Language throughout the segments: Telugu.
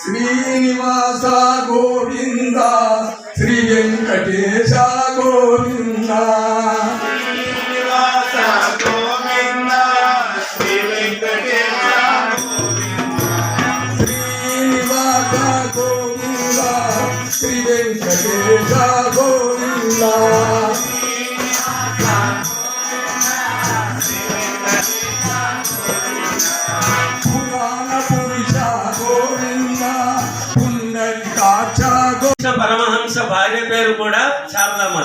శ్రీనివాస గోవింద శ్రీ వెంకటేశ గోవింద శ్రీనివాస గోవింద శ్రీ వెంకటేశ శ్రీనివాస గోవింద శ్రీ వెంకటేశ గోవింద పరమహంస భార్య పేరు కూడా శారదమ్మ.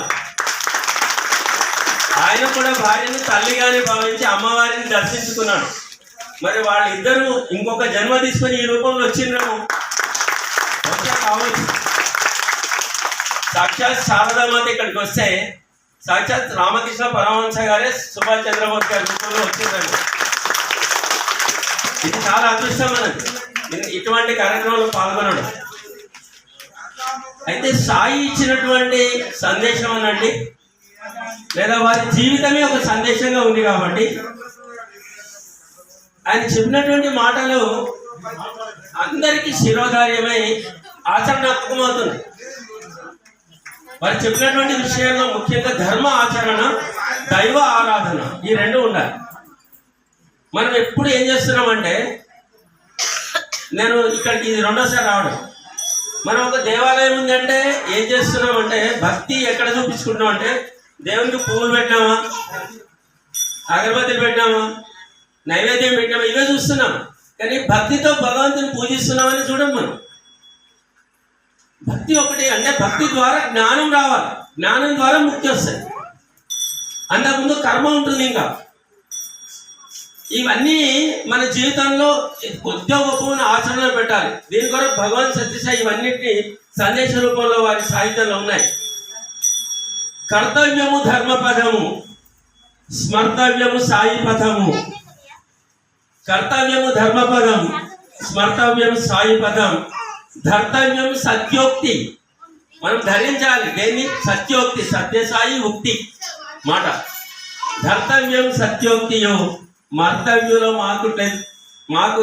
ఆయన కూడా భార్యను తల్లిగానే భావించి అమ్మవారిని దర్శించుకున్నాడు. మరి వాళ్ళిద్దరూ ఇంకొక జన్మ తీసుకొని ఈ రూపంలో వచ్చిండ్రేమో కావచ్చు. సాక్షాత్ శారదామాత ఇక్కడికి వస్తే సాక్షాత్ రామకృష్ణ పరమహంస గారే సుభాష్ చంద్రబోస్ గారి రూపంలో వచ్చిందండి. ఇది చాలా అదృష్టం మనకి ఇటువంటి కార్యక్రమంలో పాల్గొనడం. అయితే సాయి ఇచ్చినటువంటి సందేశం అనండి, లేదా వారి జీవితమే ఒక సందేశంగా ఉంది కాబట్టి ఆయన చెప్పినటువంటి మాటలు అందరికీ శిరోధార్యమై ఆచరణాత్మకమవుతుంది. వారు చెప్పినటువంటి విషయాల్లో ముఖ్యంగా ధర్మ ఆచరణ, దైవ ఆరాధన ఈ రెండు ఉండాలి. మనం ఎప్పుడు ఏం చేస్తున్నామంటే, నేను ఇక్కడికి ఇది రెండోసారి రావడం, మనం ఒక దేవాలయం ఉందంటే ఏం చేస్తున్నామంటే భక్తి ఎక్కడ చూపించుకుంటున్నాం అంటే దేవునికి పువ్వులు పెట్టామా, అగరబత్తులు పెట్టామా, నైవేద్యం పెట్టామా, ఇవే చూస్తున్నాం. కానీ భక్తితో భగవంతుని పూజిస్తున్నామని చూడం మనం. భక్తి ఒకటి అంటే భక్తి ద్వారా జ్ఞానం రావాలి, జ్ఞానం ద్వారా ముక్తి వస్తుంది. అంతకుముందు కర్మ ఉంటుంది. ఇంకా ఇవన్నీ మన జీవితంలో కొద్దిగా గొప్పని ఆచరణలో పెట్టాలి. దీని కొరకు భగవాన్ సత్యసాయి ఇవన్నిటిని సందేశ రూపంలో వారి సాహిత్యంలో ఉన్నాయి. కర్తవ్యము ధర్మపదము, స్మర్తవ్యము సాయి పదము. కర్తవ్యము ధర్మపదం, స్మర్తవ్యము సాయి పదం, ధర్తవ్యం సత్యోక్తి. మనం ధరించాలి దేన్ని? సత్యోక్తి, సత్యసాయి ఉక్తి మాట. ధర్తవ్యం సత్యోక్తియో మర్తవ్యంలో మాకు